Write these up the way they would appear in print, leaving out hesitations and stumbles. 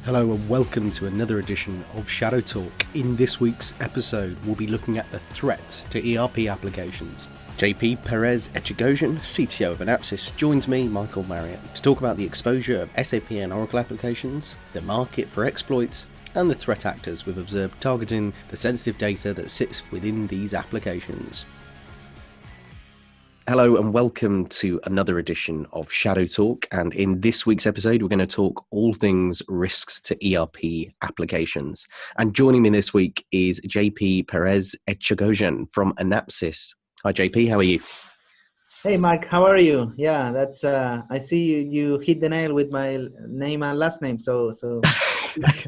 Hello and welcome to another edition of Shadow Talk. In this week's episode, we'll be looking at the threats to ERP applications. JP Perez Echegoyen, CTO of Anapsys, joins me, Michael Marriott, to talk about the exposure of SAP and Oracle applications, the market for exploits, and the threat actors we've observed targeting the sensitive data that sits within these applications. Hello and welcome to another edition of Shadow Talk, and in this week's episode we're going to talk all things risks to ERP applications. And joining me this week is JP Perez Echegoyen from Anapsys. Hi JP, how are you? Hey Mike, how are you? Yeah, that's I see you hit the nail with my name and last name, so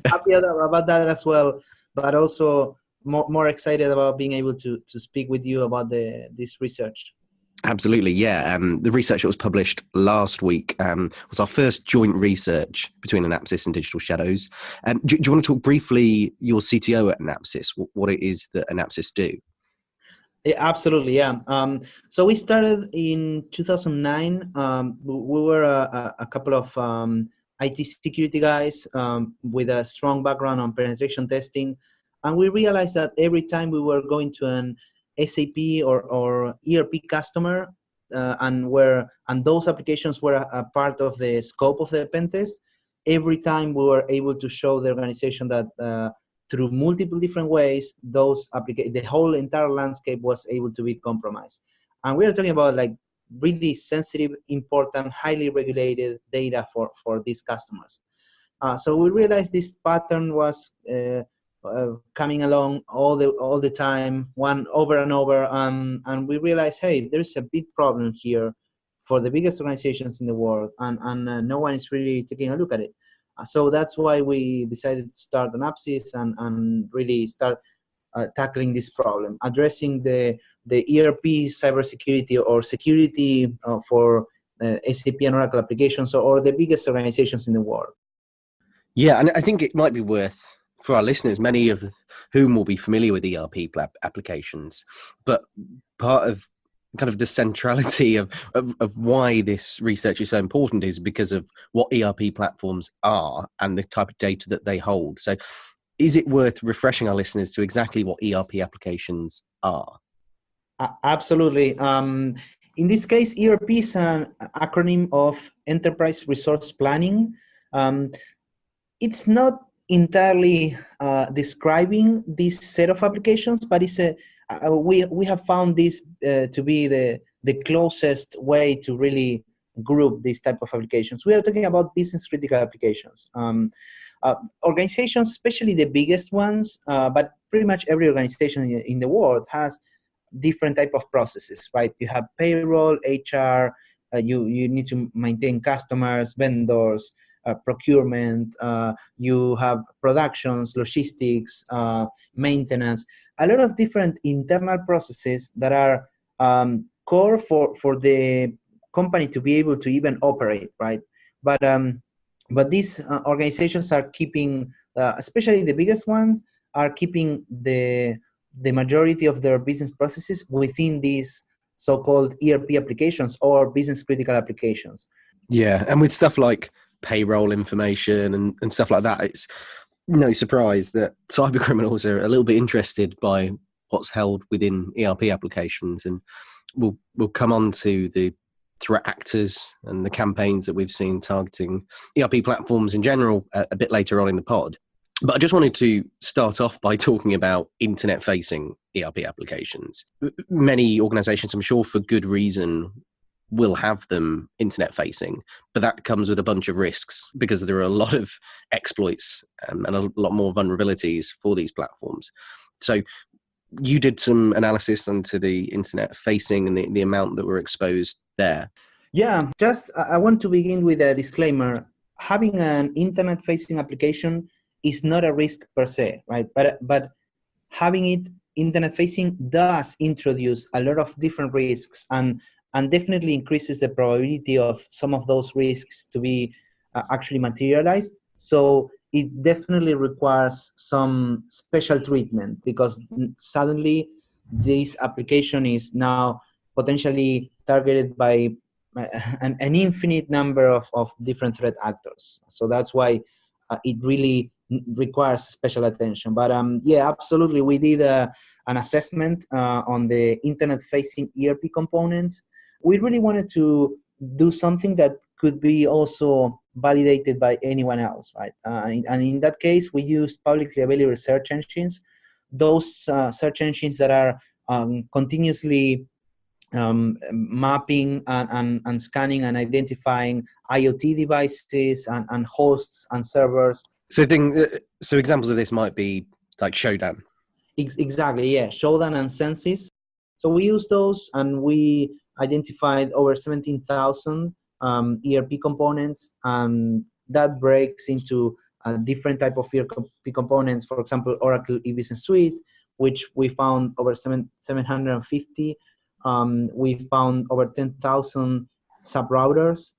happy about that as well, but also more excited about being able to speak with you about this research. Absolutely, yeah. The research that was published last week was our first joint research between Anapsys and Digital Shadows. Do you want to talk briefly, your CTO at Anapsys, what it is that Anapsys do? Yeah, absolutely, yeah. So we started in 2009. We were a couple of IT security guys with a strong background on penetration testing. And we realized that every time we were going to an SAP or ERP customer, and those applications were a part of the scope of the pen test, every time we were able to show the organization that through multiple different ways, the whole entire landscape was able to be compromised. And we are talking about like really sensitive, important, highly regulated data for these customers. So we realized this pattern was coming along all the time, one over and over, and we realized, hey, there's a big problem here for the biggest organizations in the world, and no one is really taking a look at it. So that's why we decided to start Anapsys and really start tackling this problem, addressing the ERP cybersecurity or security for SAP and Oracle applications or the biggest organizations in the world. Yeah, and I think it might be worth, for our listeners, many of whom will be familiar with ERP applications, but part of kind of the centrality of why this research is so important is because of what ERP platforms are and the type of data that they hold. So is it worth refreshing our listeners to exactly what ERP applications are? Absolutely. In this case, ERP is an acronym of Enterprise Resource Planning. It's not entirely describing this set of applications, but it's we have found this to be the closest way to really group these type of applications. We are talking about business critical applications. Organizations, especially the biggest ones, but pretty much every organization in the world has different type of processes, right? You have payroll, HR, you need to maintain customers, vendors, procurement, you have productions, logistics, maintenance, a lot of different internal processes that are core for the company to be able to even operate, right? But these organizations are keeping, especially the biggest ones, are keeping the majority of their business processes within these so-called ERP applications or business critical applications. Yeah, and with stuff like payroll information and stuff like that, it's no surprise that cyber criminals are a little bit interested by what's held within ERP applications, and we'll come on to the threat actors and the campaigns that we've seen targeting ERP platforms in general a bit later on in the pod. But I just wanted to start off by talking about internet-facing ERP applications. Many organizations, I'm sure for good reason, will have them internet facing, but that comes with a bunch of risks because there are a lot of exploits and a lot more vulnerabilities for these platforms. So you did some analysis onto the internet facing and the amount that were exposed there. Yeah, just I want to begin with a disclaimer. Having an internet facing application is not a risk per se, right? But having it internet facing does introduce a lot of different risks and definitely increases the probability of some of those risks to be actually materialized. So it definitely requires some special treatment because suddenly this application is now potentially targeted by an infinite number of different threat actors. So that's why it really requires special attention. But yeah, absolutely, we did an assessment on the internet-facing ERP components. We really wanted to do something that could be also validated by anyone else, right? And in that case, we used publicly available search engines, those search engines that are continuously mapping and scanning and identifying IoT devices and hosts and servers. So examples of this might be like Shodan. Exactly, yeah, Shodan and Census. So we use those, and we identified over 17,000 ERP components, and that breaks into different type of ERP components. For example, Oracle e-Business Suite, which we found over 750. We found over 10,000 sub-routers,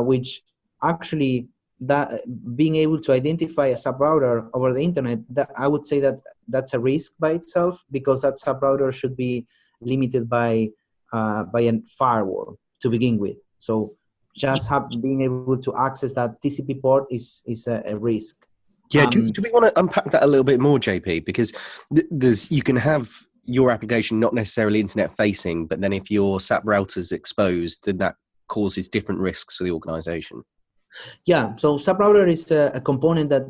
which actually, that being able to identify a sub-router over the internet, that I would say that that's a risk by itself, because that sub-router should be limited by a firewall to begin with. So just being able to access that TCP port is a risk. Yeah, do we want to unpack that a little bit more, JP? Because you can have your application not necessarily internet facing, but then if your SAP router is exposed, then that causes different risks for the organization. Yeah, so sub-router is a component that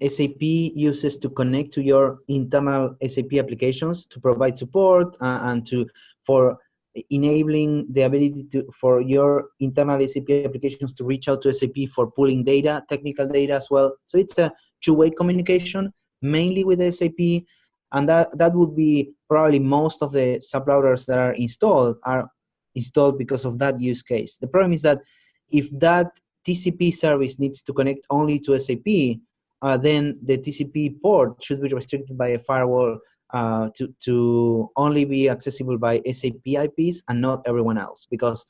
SAP uses to connect to your internal SAP applications to provide support and for enabling the ability for your internal SAP applications to reach out to SAP for pulling data, technical data as well. So it's a two-way communication, mainly with SAP, and that would be probably most of the sub-routers that are installed because of that use case. The problem is that if that TCP service needs to connect only to SAP, then the TCP port should be restricted by a firewall to only be accessible by SAP IPs and not everyone else, because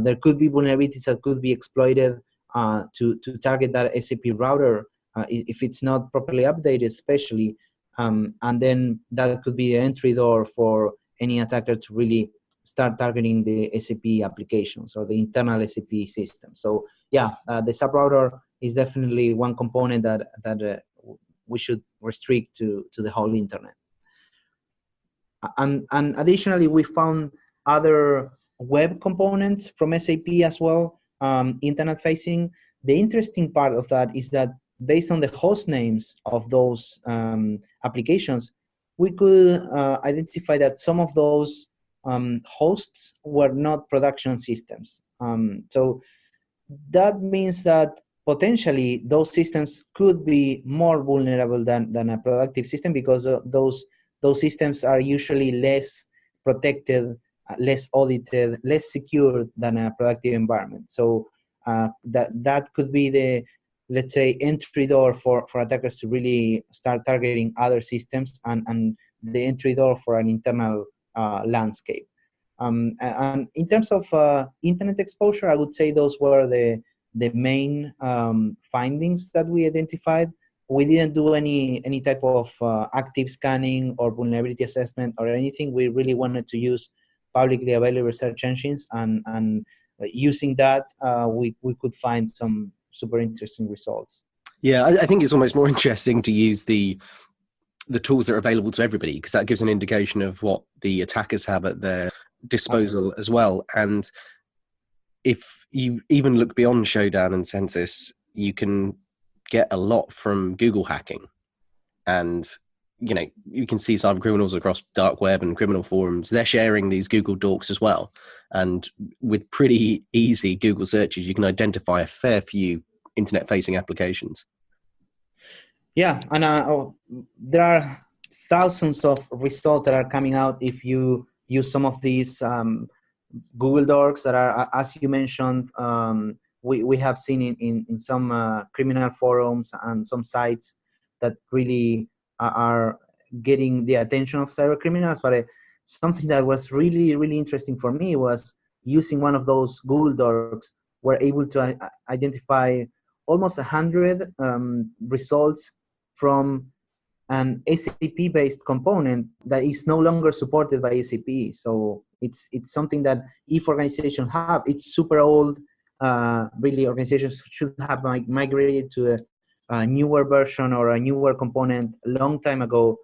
there could be vulnerabilities that could be exploited to target that SAP router if it's not properly updated, especially, and then that could be the entry door for any attacker to really start targeting the SAP applications or the internal SAP system. So yeah, the sub-router is definitely one component that we should restrict to the whole internet. And additionally, we found other web components from SAP as well, internet facing. The interesting part of that is that based on the host names of those applications, we could identify that some of those hosts were not production systems. So that means that potentially those systems could be more vulnerable than a productive system, because those systems are usually less protected, less audited, less secure than a productive environment. So that could be the, let's say, entry door for attackers to really start targeting other systems, and the entry door for an internal landscape. And in terms of internet exposure, I would say those were the main findings that we identified. We didn't do any type of active scanning or vulnerability assessment or anything. We really wanted to use publicly available search engines, and using that, we could find some super interesting results. Yeah, I think it's almost more interesting to use the tools that are available to everybody, because that gives an indication of what the attackers have at their disposal as well. And if you even look beyond Shodan and Census, you can get a lot from Google hacking. And you can see cyber criminals across dark web and criminal forums. They're sharing these Google Docs as well. And with pretty easy Google searches, you can identify a fair few internet-facing applications. Yeah, and there are thousands of results that are coming out if you use some of these Google Docs that are, as you mentioned, we have seen in some criminal forums and some sites that really are getting the attention of cyber criminals. But something that was really, really interesting for me was using one of those Google Docs, we're able to identify almost 100 results from an SAP-based component that is no longer supported by SAP. So it's something that if organizations have, it's super old. Really, organizations should have migrated to a newer version or a newer component a long time ago,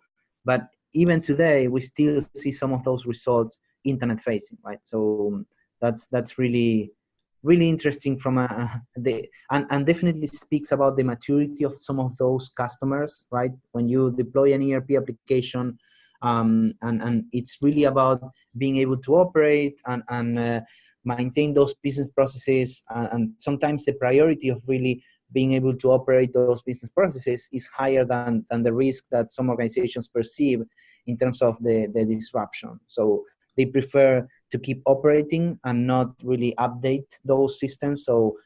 but even today we still see some of those results internet facing, right? So that's really interesting from and definitely speaks about the maturity of some of those customers, right? When you deploy an ERP application, and it's really about being able to operate and maintain those business processes, and sometimes the priority of really being able to operate those business processes is higher than the risk that some organizations perceive in terms of the disruption. So they prefer to keep operating and not really update those systems. So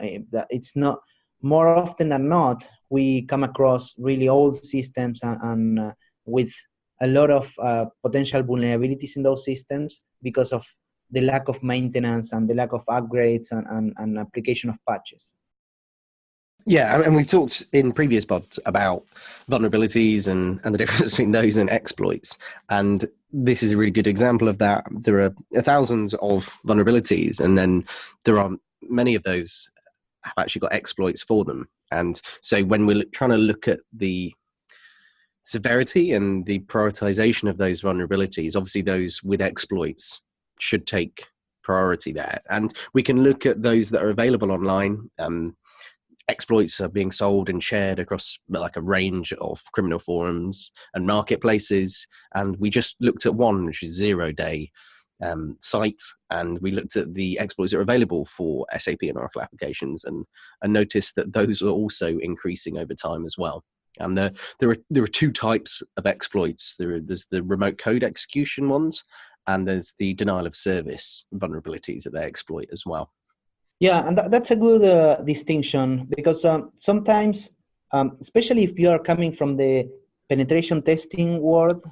it's not, more often than not, we come across really old systems and with a lot of potential vulnerabilities in those systems because of the lack of maintenance and the lack of upgrades and application of patches. Yeah, and we've talked in previous pods about vulnerabilities and the difference between those and exploits. And this is a really good example of that. There are thousands of vulnerabilities, and then there are many of those have actually got exploits for them. And so when we're trying to look at the severity and the prioritization of those vulnerabilities, obviously those with exploits should take priority there. And we can look at those that are available online. Exploits are being sold and shared across like a range of criminal forums and marketplaces. And we just looked at one, which is 0 Day site, and we looked at the exploits that are available for SAP and Oracle applications, and noticed that those are also increasing over time as well. And there are two types of exploits. There's the remote code execution ones, and there's the denial of service vulnerabilities that they exploit as well. Yeah, and that's a good distinction, because sometimes, especially if you are coming from the penetration testing world,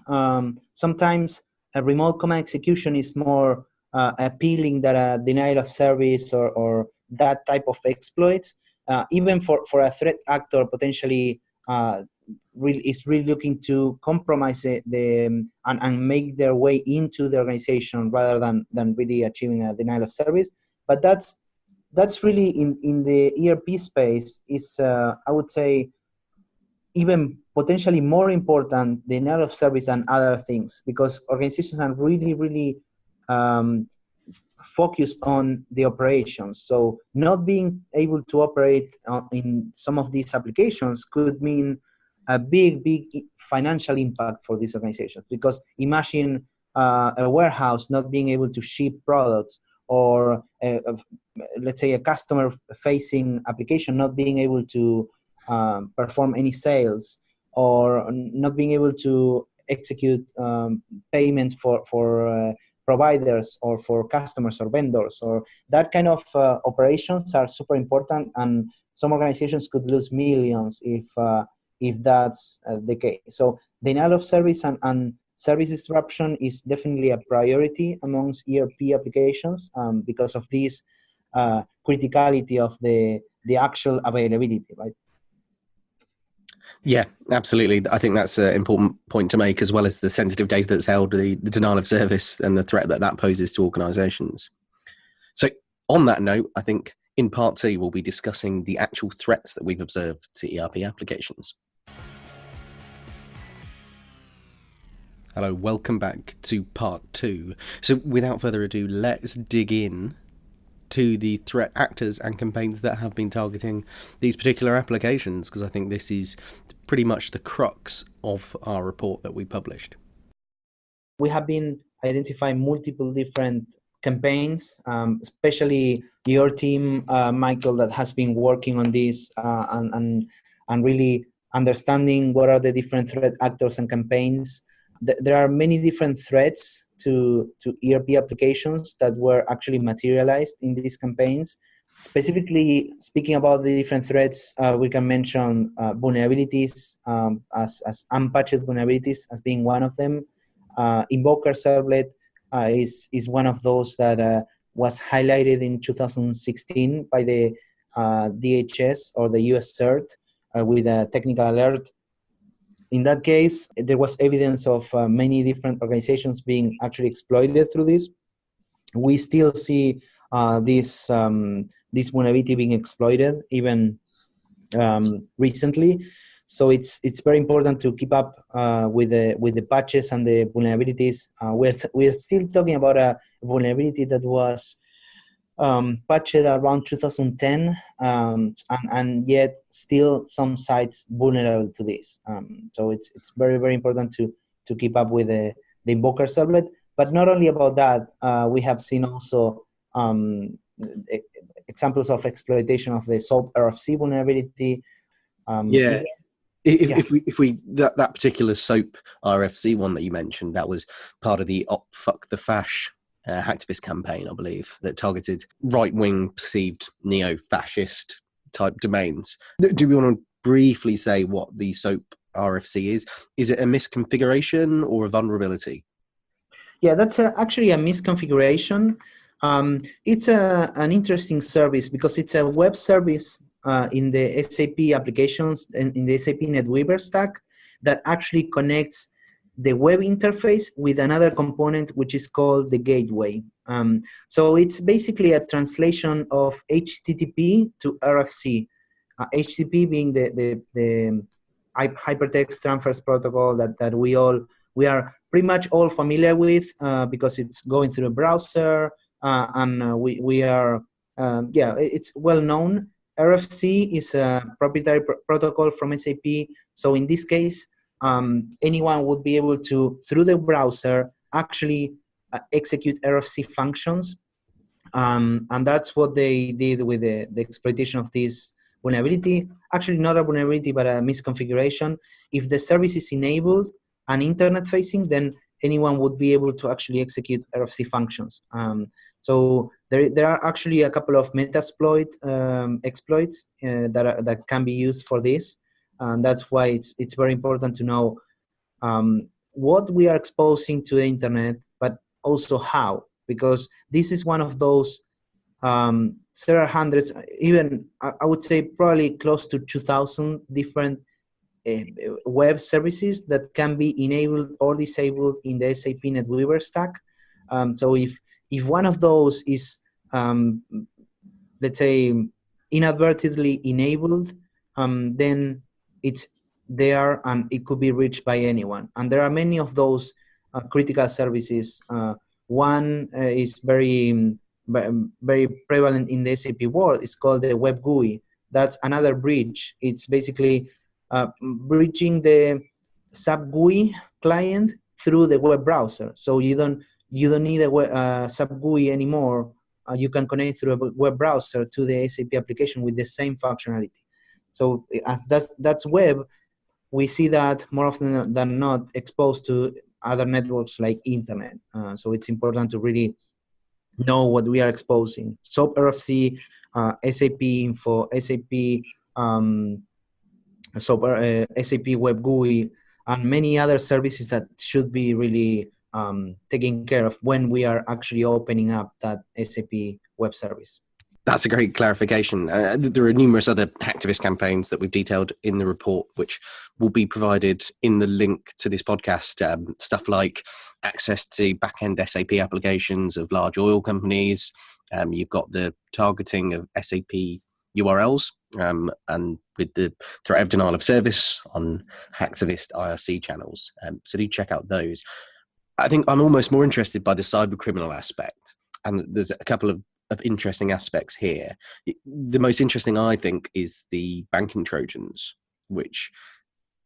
sometimes a remote command execution is more appealing than a denial of service or that type of exploits. Even for a threat actor, potentially is really looking to compromise and make their way into the organization rather than really achieving a denial of service. But that's really in the ERP space is, I would say, even potentially more important denial of service than other things, because organizations are really focused on the operations. So not being able to operate in some of these applications could mean a big financial impact for these organizations, because imagine a warehouse not being able to ship products, or let's say a customer-facing application not being able to perform any sales, or not being able to execute payments for providers or for customers or vendors, or that kind of operations are super important, and some organizations could lose millions if that's the case. So denial of service and service disruption is definitely a priority amongst ERP applications because of this criticality of the actual availability, right? Yeah, absolutely. I think that's an important point to make, as well as the sensitive data that's held, the denial of service and the threat that poses to organizations. So on that note, I think in part 2, we'll be discussing the actual threats that we've observed to ERP applications. Hello, welcome back to part 2. So without further ado, let's dig in to the threat actors and campaigns that have been targeting these particular applications, because I think this is pretty much the crux of our report that we published. We have been identifying multiple different campaigns, especially your team, Michael, that has been working on this and really understanding what are the different threat actors and campaigns. There are many different threats to ERP applications that were actually materialized in these campaigns. Specifically speaking about the different threats, we can mention vulnerabilities as unpatched vulnerabilities as being one of them. Invoker servlet is one of those that was highlighted in 2016 by the DHS or the US CERT with a technical alert. In that case, there was evidence of many different organizations being actually exploited through this. We still see this vulnerability being exploited even recently. So it's very important to keep up with the patches and the vulnerabilities. We're still talking about a vulnerability that was patched around 2010, and yet still some sites vulnerable to this. So it's very, very important to keep up with the invoker servlet. But not only about that, we have seen also examples of exploitation of the SOAP RFC vulnerability. Yeah. Yeah. If we that particular SOAP RFC one that you mentioned, that was part of the Fuck the Fash hacktivist campaign, I believe, that targeted right-wing perceived neo-fascist type domains. Do we want to briefly say what the SOAP RFC is? Is it a misconfiguration or a vulnerability? Yeah, that's actually a misconfiguration. It's an interesting service because it's a web service in the SAP applications, in the SAP NetWeaver stack, that actually connects the web interface with another component which is called the gateway. So it's basically a translation of HTTP to RFC. HTTP being the hypertext transfers protocol that we are pretty much all familiar with because it's going through a browser, and we are it's well known. RFC is a proprietary protocol from SAP. So in this case, anyone would be able to, through the browser, actually execute RFC functions. And that's what they did with the exploitation of this vulnerability. Actually, not a vulnerability, but a misconfiguration. If the service is enabled and internet-facing, then anyone would be able to actually execute RFC functions. So there are actually a couple of Metasploit exploits that can be used for this. And that's why it's very important to know what we are exposing to the internet, but also how, because this is one of those several hundreds, even I would say probably close to 2,000 different web services that can be enabled or disabled in the SAP NetWeaver stack. So if one of those is, let's say, inadvertently enabled, then it's there and it could be reached by anyone. And there are many of those critical services. One is very prevalent in the SAP world. It's called the Web GUI. That's another bridge. It's basically bridging the SAP GUI client through the web browser. So you don't need a SAP GUI anymore. You can connect through a web browser to the SAP application with the same functionality. So that's web. We see that more often than not exposed to other networks like internet. So it's important to really know what we are exposing. SOAP RFC, SAP Info, SAP SAP Web GUI, and many other services that should be really taken care of when we are actually opening up that SAP web service. That's a great clarification. There are numerous other hacktivist campaigns that we've detailed in the report, which will be provided in the link to this podcast. Stuff like access to back-end SAP applications of large oil companies. You've got the targeting of SAP URLs, and with the threat of denial of service on hacktivist IRC channels. So do check out those. I think I'm almost more interested by the cyber criminal aspect, and there's a couple of interesting aspects here. The most interesting, I think, is the banking Trojans, which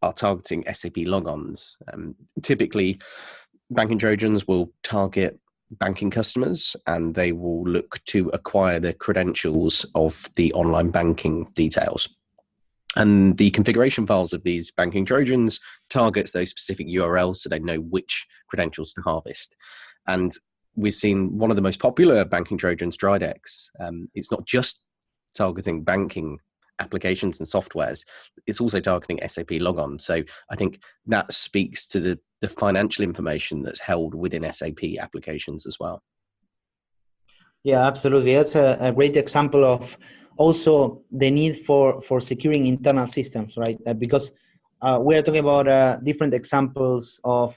are targeting SAP logons. Typically, banking Trojans will target banking customers, and they will look to acquire the credentials of the online banking details. And the configuration files of these banking Trojans targets those specific URLs, so they know which credentials to harvest. And we've seen one of the most popular banking Trojans, Dridex. It's not just targeting banking applications and softwares, it's also targeting SAP logon. So I think that speaks to the financial information that's held within SAP applications as well. Yeah, absolutely. That's a great example of also the need for securing internal systems, right? Because we are talking about different examples of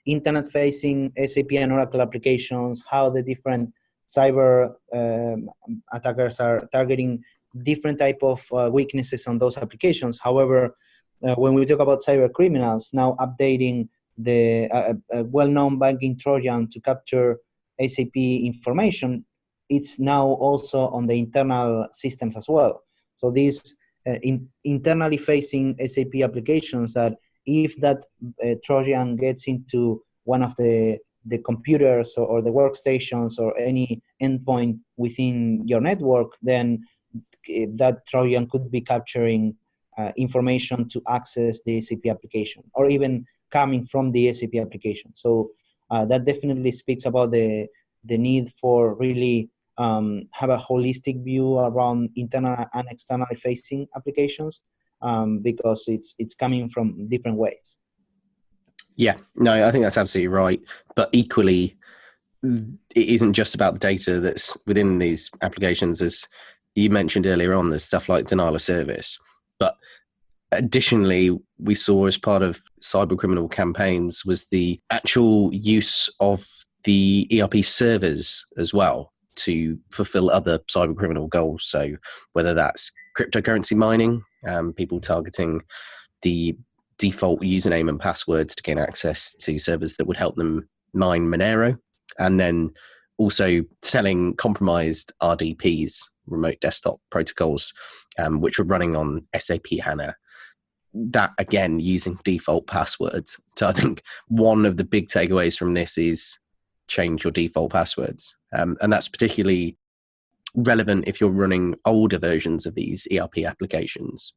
internet-facing SAP and Oracle applications, how the different cyber attackers are targeting different type of weaknesses on those applications. However, when we talk about cyber criminals now updating the well-known banking Trojan to capture SAP information, it's now also on the internal systems as well. So these internally facing SAP applications, that if that Trojan gets into one of the computers or the workstations or any endpoint within your network, then that Trojan could be capturing information to access the SAP application, or even coming from the SAP application. So that definitely speaks about the need for really have a holistic view around internal and externally facing applications, because it's coming from different ways. Yeah, no, I think that's absolutely right. But equally, it isn't just about the data that's within these applications. As you mentioned earlier on, there's stuff like denial of service. But additionally, we saw as part of cyber criminal campaigns was the actual use of the ERP servers as well to fulfill other cyber criminal goals. So whether that's cryptocurrency mining, people targeting the default username and passwords to gain access to servers that would help them mine Monero, and then also selling compromised RDPs, remote desktop protocols, which were running on SAP HANA. That, again, using default passwords. So I think one of the big takeaways from this is change your default passwords. And that's particularly relevant if you're running older versions of these ERP applications.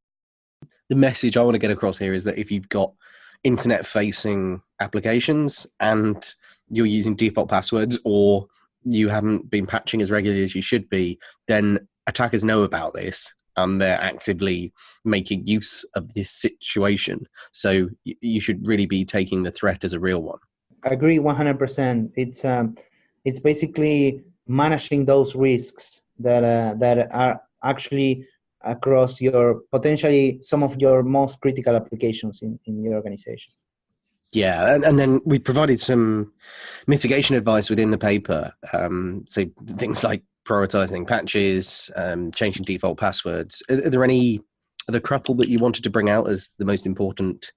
The message I want to get across here is that if you've got internet-facing applications and you're using default passwords, or you haven't been patching as regularly as you should be, then attackers know about this and they're actively making use of this situation. So you should really be taking the threat as a real one. I agree 100%. It's basically managing those risks that are actually across your potentially some of your most critical applications in your organization. Yeah, and then we provided some mitigation advice within the paper. So things like prioritizing patches, changing default passwords. Are there any other couple that you wanted to bring out as the most important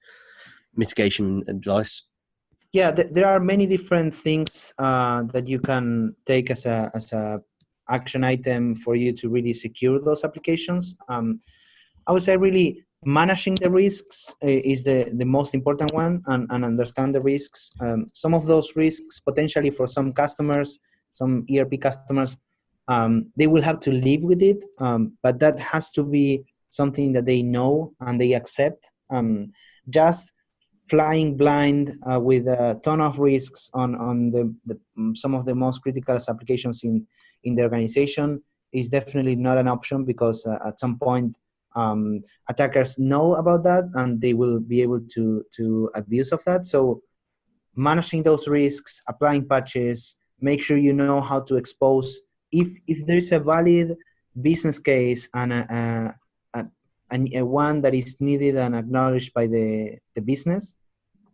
mitigation advice? Yeah, there are many different things that you can take as a action item for you to really secure those applications. I would say really managing the risks is the most important one, and understand the risks. Some of those risks potentially for some customers, some ERP customers, they will have to live with it, but that has to be something that they know and they accept. Just flying blind with a ton of risks on the some of the most critical applications in the organization is definitely not an option, because at some point attackers know about that and they will be able to abuse of that. So managing those risks, applying patches, make sure you know how to expose if there is a valid business case and a one that is needed and acknowledged by the business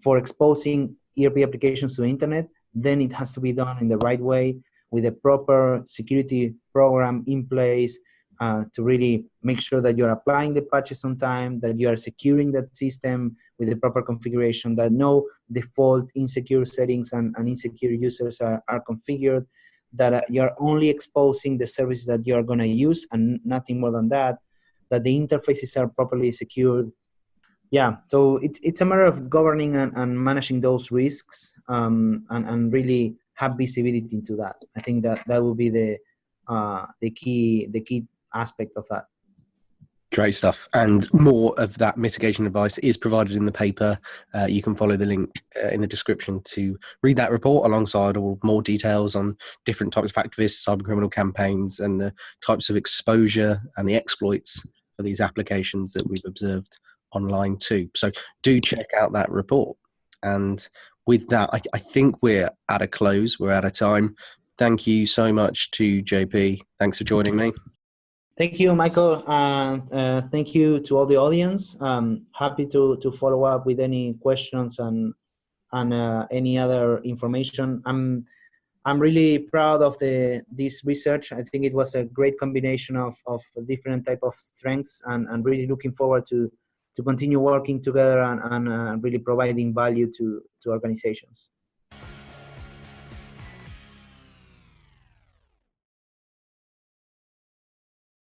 for exposing ERP applications to the internet, then it has to be done in the right way with a proper security program in place to really make sure that you're applying the patches on time, that you are securing that system with the proper configuration, that no default insecure settings and insecure users are configured, that you're only exposing the services that you're going to use and nothing more than that, that the interfaces are properly secured. Yeah, so it's a matter of governing and managing those risks, and really have visibility into that. I think that will be the key aspect of that. Great stuff. And more of that mitigation advice is provided in the paper. You can follow the link in the description to read that report, alongside all more details on different types of activists, cybercriminal campaigns, and the types of exposure and the exploits for these applications that we've observed online too. So do check out that report. And with that, I think we're at a close. We're out of time. Thank you so much to JP. Thanks for joining me. Thank you, Michael. Thank you to all the audience. Happy to follow up with any questions and any other information. I'm really proud of this research. I think it was a great combination of different type of strengths, and really looking forward to continue working together and really providing value to organizations.